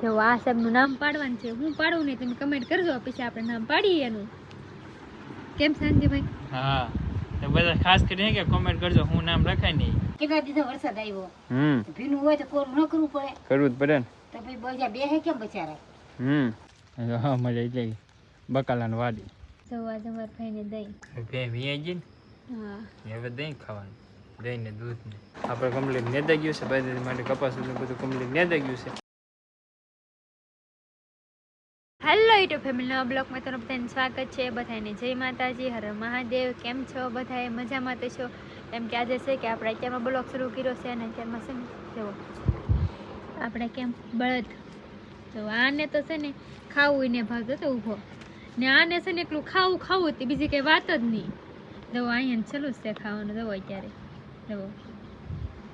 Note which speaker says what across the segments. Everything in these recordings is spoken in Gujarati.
Speaker 1: જો આ સાહેબનું નામ પાડવાનું છે. હું પાડું નહીં, તમે કમેન્ટ કરજો, પછી આપણે નામ પાડીએ એનું. કેમ શાંતિભાઈ?
Speaker 2: હા, તો બધા ખાસ કરીને કે કમેન્ટ કરજો હું નામ લખાય નહીં.
Speaker 3: કેટલા દિવસ વરસાદ આવ્યો, ભીનું હોય તો કોરું ન કરવું પડે.
Speaker 2: કરવું જ પડે ને.
Speaker 3: તો પછી બજા બેહે કેમ બચારા?
Speaker 2: હા, મજા એટલે બકાલાની વાડી.
Speaker 1: સવા જમર ખાઈને દહીં.
Speaker 2: બે વીઆઈ ગઈ ને.
Speaker 1: હા,
Speaker 2: હવે દહીં ખાવાનું, દહીં ને દૂધ ને. આપણે કમ્પ્લીટ નેદાઈ ગયું છે, બાજરી માટે કપાસ ને બધું કમ્પ્લીટ નેદાઈ ગયું છે.
Speaker 1: હેલો યુટ્યુબ ફેમિલીના બ્લોગમાં તમારું બધાને સ્વાગત છે. બધાને જય માતાજી, હર મહાદેવ. કેમ છો બધાએ? મજામાં તો છો? એમ કે આજે છે કે આપણે અત્યારમાં બ્લોગ શરૂ કર્યો છે અને અત્યારમાં છે ને જુઓ આપણે કેમ બળદ તો આને તો છે ને ખાવું ને ભાગતો તો ઊભો ને આને છે ને એટલું ખાવું ખાવું તે બીજી કંઈ વાત જ નહીં. જવો અહીંયા ચાલુ છે ખાવાનું, જવો અત્યારે જવો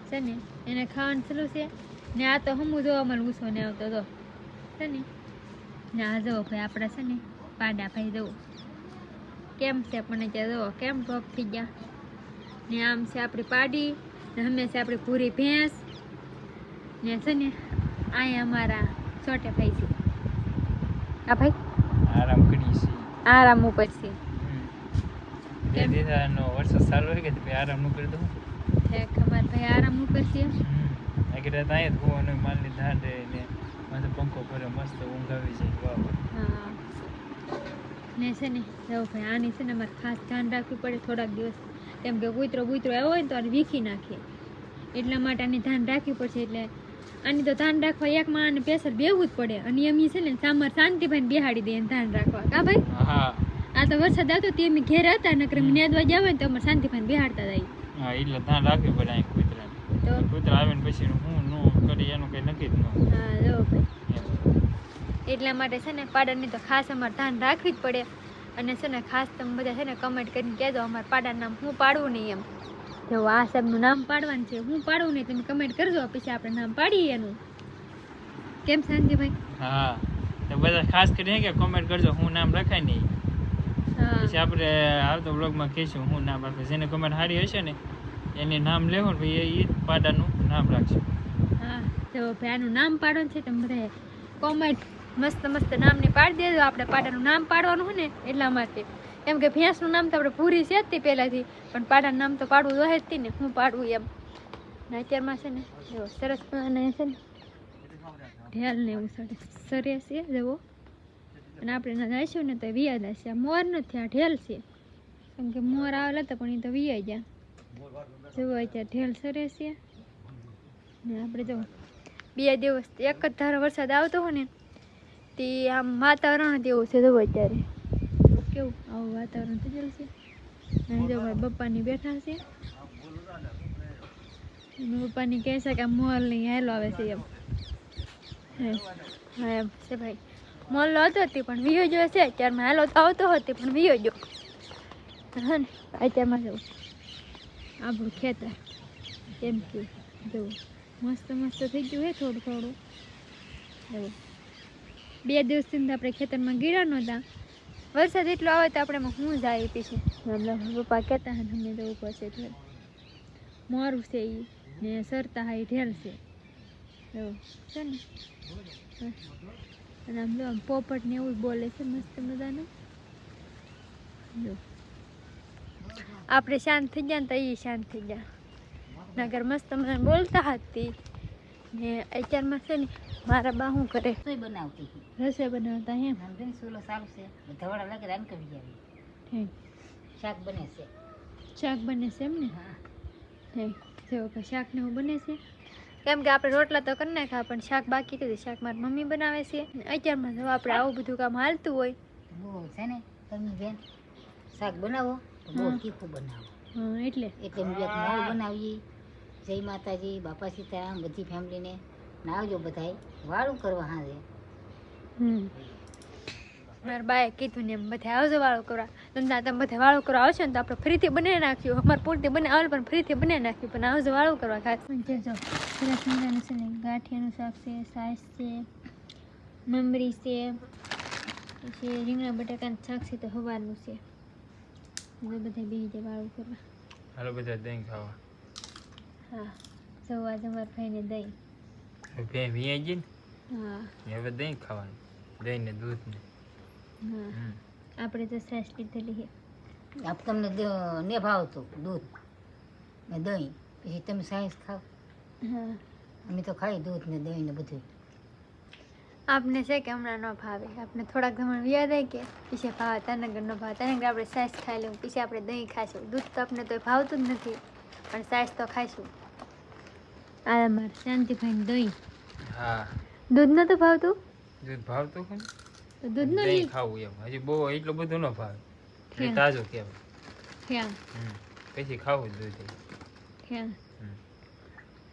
Speaker 1: છે ને એને ખાવાનું ચાલુ છે ને આ તો હમું જોવા મને ગુસ્સો ને આવતો હતો છે ને. ના જવો ભાઈ આપણે છે ને પાડા ભાઈ જવો કેમ છે પણ અત્યારે જવો કેમ ઢોક થઈ ગયા ને. આમ છે આપણી પાડી ને અમે છે આપણી પૂરી ભેંસ ને છે ને અહીંયા અમારા છોટે ભાઈ છે. આ ભાઈ
Speaker 2: આરામ કરી છે,
Speaker 1: આરામ ઉપર છે.
Speaker 2: બે દિવસનો વરસાદ ચાલુ હોય કે તો આરામ ન કરી દઉં.
Speaker 1: અમારા ભાઈ આરામ ઉપર છે.
Speaker 2: આગળ ત્યાં જ હું અને માલની ધાન ને માથે પંખો કરે મસ્ત ઊંઘ આવી જાય.
Speaker 1: હા ને છે ને જવું ભાઈ આની છે ને અમારે ખાસ ધ્યાન રાખવું પડે થોડાક દિવસ, કેમ કે કૂતરો આવ્યો હોય ને તો આને વીખી નાખે, એટલા માટે આની ધ્યાન રાખવી પડશે. એટલે આની તો ધ્યાન રાખવા એકમાં આને પેસર બેવું જ પડે અને એમ છે ને સામર શાંતિભાઈને બેહાડી દે ધ્યાન રાખવા. કા ભાઈ?
Speaker 2: હા,
Speaker 1: આ તો વરસાદ આવતો તે અમે ઘેર હતા નકર નેદવા જાવ ને તો અમારે શાંતિભાઈને બેહાડતા જાય.
Speaker 2: હા, એટલે ધ્યાન રાખવી પડે અહીં કૂતરા.
Speaker 1: તો
Speaker 2: કૂતરા આવે ને પછી હું નો કરી એનું કઈ નક્કી જ ન.
Speaker 1: હા જો ભાઈ એટલા માટે છે ને પાડાની તો ખાસ અમારે ધ્યાન રાખવી જ પડે. અને છે ને ખાસ તમે બધા છે ને કમેન્ટ કરીને કહેજો અમારે પાડાનું નામ હું પાડવું નહીં એમ. જો આ સાહેબનું નામ પાડવાનું છે, હું પાડવું નહીં, તમે કમેન્ટ કરજો, પછી આપણે નામ પાડીએ એનું. કેમ શાંતિભાઈ?
Speaker 2: હા, તો બધા ખાસ કરીને કે કમેન્ટ કરજો હું નામ લખાય નહીં.
Speaker 1: હા
Speaker 2: પછી આપણે આવતો બ્લોગમાં કહીશું હું નામ રાખું. જેને કમેન્ટ સારી હશે ને એને નામ લેવું ને ભાઈ એ પાડાનું નામ રાખશું.
Speaker 1: હા તો ભાઈ આનું નામ પાડવાનું છે, તમે બધા કોમેન્ટ મસ્ત મસ્ત નામની પાડી દેજો. આપણે પાડાનું નામ પાડવાનું હોય ને એટલા માટે, કેમ કે ભેંસનું નામ તો આપણે પૂરી છે જ તે પહેલાંથી, પણ પાડાનું નામ તો પાડવું જોઈએ જ ને. હું પાડવું એમ ને અત્યારમાં છે ને જો સરસ અને છે ને ઢેલ ને એવું સરસ છે જવો. અને આપણે એના જઈશું ને તો વિયા જશે. આ મોર નથી, આ ઢેલ છે, કેમ કે મોર આવેલા હતા પણ એ તો વિયા ગયા. જવો અત્યારે ઢેલ સરસ છે ને. આપણે જો 2 દિવસ એક જ ધારો વરસાદ આવતો હોય ને તે આમ વાતાવરણ જ એવું છે. જવો અત્યારે કેવું આવું વાતાવરણ થઈ ગયું છે. અને જો ભાઈ બપ્પાની બેઠા છે, પપ્પાની કહે છે કે મોલ નહીં હેલો આવે છે એમ. હા એમ છે ભાઈ, મોલ હતો તે પણ વિયો જો છે. અત્યારમાં હેલો તો આવતો હતો પણ વિયો જો. હા ને અત્યારમાં જવું આપણું ખેતર એમ કે જવું મસ્ત મસ્ત થઈ ગયું હે થોડું થોડું જવું. 2 દિવસથી આપણે ખેતરમાં ગીરા નહોતા, વરસાદ એટલો આવે તો આપણે હું જાય પછી પપ્પા કહેતા હતા અમે જવું પડશે. એટલે મોરું છે એ ને સરતા હા એ ઢેલ છે એવું છે ને. અને આમ જો આમ પોપટ ને એવું બોલે છે મસ્ત મજાનું. જો આપણે શાંત થઈ ગયા ને તો એ શાંત થઈ ગયા, નગર મસ્ત મને બોલતા હતી. ને અત્યારમાં છે ને મારા બા શું કરે?
Speaker 3: રસોઈ બનાવતી
Speaker 1: રસોઈ બનાવતા એમ.
Speaker 3: સમજણ સોલો સારું છે, ધવાડા લાગે રાન કરી આવી. શાક બને છે.
Speaker 1: શાક બને છે એમ ને?
Speaker 3: હા
Speaker 1: જો કે શાક ને એવું બને છે, કેમ કે આપણે રોટલા તો કરી નાખ્યા પણ શાક બાકી હતું. શાક મારી મમ્મી બનાવે છે. અત્યારમાં જો આપણે આવું બધું કામ હાલતું હોય
Speaker 3: બહુ છે ને તમે બેન શાક બનાવો તો બહુ તીખું બનાવો.
Speaker 1: હા એટલે
Speaker 3: અમે મોળ બનાવીએ. જય માતાજી, બાપા સીતારામ, બધી ફેમિલીને આવજો બધાય વાળું કરવા. હા
Speaker 1: મારા બાએ કીધું ને એમ બધા આવજો વાળું કરવા. ધંધા તમે બધા વાળું કરવા આવશો ને તો આપણે ફરીથી બનાવી નાખ્યું. અમારે પૂરતી બને આવે પણ ફરીથી બનાવી નાખ્યું, પણ આવજો વાળું કરવા ખાસ. જો સરસ મજાનું છે ને ગાંઠિયાનું શાક છે, સાસ છે, મમરી છે, પછી રીંગણા બટાકાનું શાક છે તો સવારનું છે. બધા બેસી જાય વાળું કરવા.
Speaker 2: હાલો બધા દહીં ખાવા.
Speaker 1: હા સવા જમર ખાઈને દહીં.
Speaker 2: બે વીઆઈ ગઈ ને.
Speaker 1: હા
Speaker 2: હવે દહીં ખાવાનું, દહીં ને દૂધ ને.
Speaker 1: હા આપણે તો છાશ પીધેલી છે.
Speaker 3: આપ તમને ને ભાવતું દૂધ ને દહીં, પછી તમે સાયન્સ ખાવ.
Speaker 1: હા
Speaker 3: અમે તો ખાઈ દૂધ ને દહીં ને બધું.
Speaker 1: આપને છે કે હમણાં ન ભાવે, આપણે થોડાક ઘણા યાદ આવે કે પછી ભાવે તનગર ન ભાવે તનગર આપણે છાશ ખાઈ લઉં, પછી આપણે દહીં ખાઈશું. દૂધ તો આપણે તો ભાવતું જ નથી, પણ છાશ તો ખાઈશું. આ અમારે શાંતિભાઈ દહીં.
Speaker 2: હા
Speaker 1: દૂધ નતું ભાવતું
Speaker 2: દૂધ ભાવતું કે
Speaker 1: તો દૂધ નો
Speaker 2: દહીં ખાવું એમ, હજી બહુ એટલું બધું ન ભાવે, એટલે તાજું કહેવાય.
Speaker 1: ખ્યાલ
Speaker 2: પછી ખાવું જ દૂધ.
Speaker 1: ખ્યાલ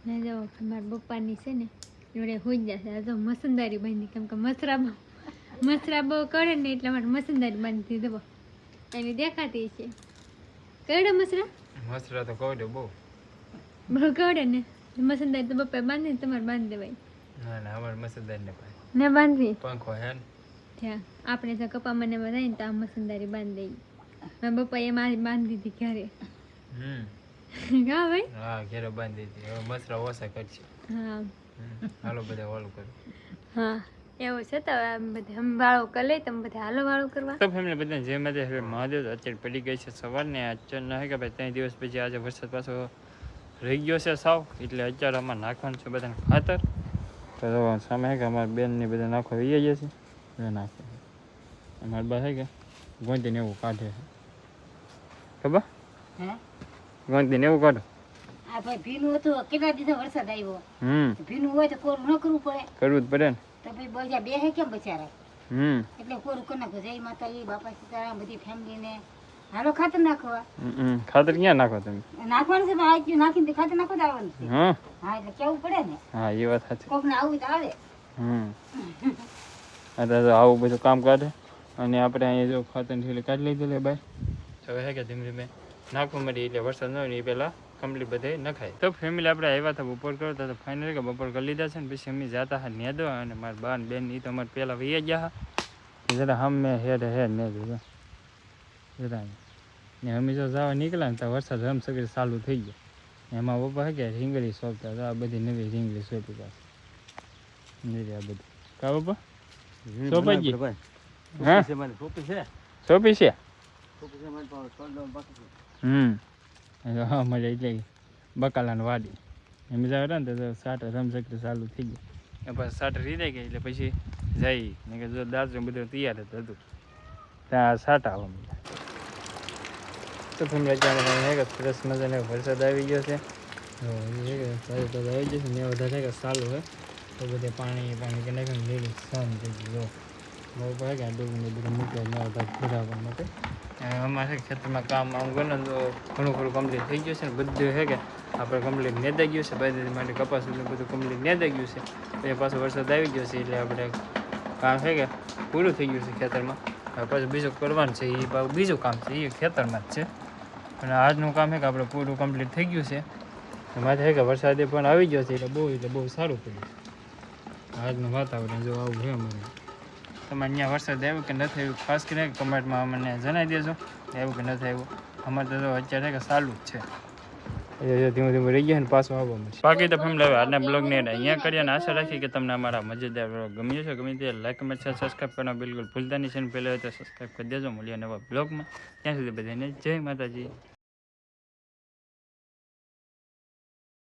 Speaker 1: ને જો મારા પપ્પાની છે ને જોડે હોઈ જશે. આ જો મસંદારી બાંધી, કેમ કે મસરા બહુ કરે ને એટલે મારે મસંદારી બાંધી દેવો. એની દેખાતી છે કવડે મસરા
Speaker 2: મસરા તો કવડે બહુ
Speaker 1: કવડે ને મસંદારી તો બપ્પા બાંધી ને તમારે બાંધી દેવાય.
Speaker 2: ના ના અમારે મસેદાર ને પાય
Speaker 1: ને બાંધવી
Speaker 2: પંખો હે ને.
Speaker 1: ત્યાં આપણે જો કપા મને જાય ને તો આ મસંદારી બાંધી દઈએ. મારા પપ્પા એ મારી બાંધી દીધી ઘરે. હા ભાઈ
Speaker 2: હા ઘેરે બાંધી દીધી, હવે મસરા ઓછા કરશે.
Speaker 1: હા
Speaker 2: હાલો બધા વાળું કરો.
Speaker 1: હા એવું છે. તો બધા અમે વાળો કરી લઈ, તમે બધા હાલો વાળો કરવા.
Speaker 2: તો ફેમિલી બધા જે મજા હવે મહાદેવ અત્યારે પડી ગઈ છે સવાર ને. અચાનક હે કે ભાઈ 3 દિવસ પછી આજે વરસાદ પાછો રહી ગયો છે સાવ, એટલે અત્યારે અમારે નાખવાનું છે બધાને ખાતર. તો સામે હે કે અમારા બેન ને બધા નાખવા રહી ગયા છે, એ નાખે. અમારા બા હે કે ગોંધીને એવું કાઢે છે, ખબર
Speaker 3: હે
Speaker 2: ગોંધીને એવું કાઢો.
Speaker 3: આ ભાઈ ભીનું હતું, કેટલા દિવસ વરસાદ આવ્યો. ભીનું હોય તો કોરું ન કરવું પડે,
Speaker 2: કરવું જ પડે ને.
Speaker 3: તો ભાઈ બધા બે હે કેમ બચારા, એટલે કોરું કરી નાખો. જય માતાજી, બાપા સીતારામ, બધી ફેમિલીને હાલો ખાતર નાખવા.
Speaker 2: ખાતર ક્યાં નાખો તમે?
Speaker 3: નાખવાનું છે પણ આ જ નાખીને ખાતર નાખવા જ આવવાનું છે.
Speaker 2: હા
Speaker 3: હા એટલે કેવું પડે ને,
Speaker 2: હા એ વાત સાચી.
Speaker 3: કોક ને આવું તો આવે.
Speaker 2: અત્યારે આવું બધું કામ કાઢે અને આપણે અહીંયા જો ખાતર ઠેલી કાઢી લીધું લે ભાઈ. હવે હે કે ધીમે ધીમે નાખવું મળી એટલે વરસાદ ન હોય ને એ પહેલાં કમ્પ્લીટ બધે નખાય. તો ફેમિલી આપણે આવ્યા હતા બપોર કરતા, તો ફાઇનલી કે બપોર કરી લીધા છે ને પછી અમે જતા હા નેદવા. અને મારા બા ને બેન એ તો અમારે પહેલાં વૈયા ગયા હા, જરા હમ હેડ નેદું જરા ને. અમે જો જવા નીકળ્યા ને તો વરસાદ રમસગરી ચાલુ થઈ ગયો. એમાં પપ્પા હે કે રીંગણી સોંપતા હતા, આ બધી નવી રીંગણી સોંપી પાસે આ બધી કા પપ્પા સોંપાઈ ગઈ. હા સોંપી છે. હા મજા એટલે બકાલાની વાડી એમ જાવ ને તો સાટર રમસકરી ચાલુ થઈ ગઈ. પછી સાટર રીદાઈ ગઈ એટલે પછી જઈ ને કે જો દાદરું બધું તૈયાર જ હતું ત્યાં સાટા આવવા મળ્યા. તો ફેમિલી અત્યારે હે કે સરસ મજાનો વરસાદ આવી ગયો છે. આવી જશે ને વધારે થાય કે ચાલુ હોય તો બધે પાણી કે નાખે લીલી સન થઈ ગયું. બહુ પડે કે ડૂબને બધું મૂકે વધારે ફેરવવા માટે. અમારે ખેતરમાં કામ આમ ગયો ને તો ઘણું ખરું કમ્પ્લીટ થઈ ગયું છે ને બધું છે કે આપણે કમ્પ્લીટ નેદાઈ ગયું છે. બાજરી માટે કપાસ બધું કમ્પ્લીટ નેદાઈ ગયું છે. પછી પાછો વરસાદ આવી ગયો છે એટલે આપણે કામ છે કે પૂરું થઈ ગયું છે ખેતરમાં. હવે પાછું બીજું કરવાનું છે, એ બીજું કામ છે એ ખેતરમાં જ છે. અને આજનું કામ છે કે આપણે પૂરું કમ્પ્લીટ થઈ ગયું છે. માથે છે કે વરસાદે પણ આવી ગયો છે એટલે બહુ સારું પડ્યું આજનું વાતાવરણ. જો આવું છે અમારે. તમારે અહીંયા વરસાદ આવ્યો કે નથી આવ્યું ખાસ કરીને કમેન્ટમાં અમને જણાવી દેજો આવ્યું કે નથી આવ્યું. અમારે તો અત્યારે કે ચાલુ જ છે. ધીમે ધીમે રહી ગયા ને પાછું આવવા મળશે. બાકી તો ફેમિલી હવે આજના બ્લોગને અહીંયા કરીએ અને આશા રાખી કે તમને અમારા મજેદાર બ્લોગ ગમ્યો છે. ગમે તે લાઈક કમેન્ટ શેર સબસ્ક્રાઈબ કરવાનું બિલકુલ ભૂલતા નહીં છે. પહેલાં હોય તો સબસ્ક્રાઈબ કરી દેજો. મળીએ નવા બ્લોગમાં. ત્યાં સુધી બધાને જય માતાજી.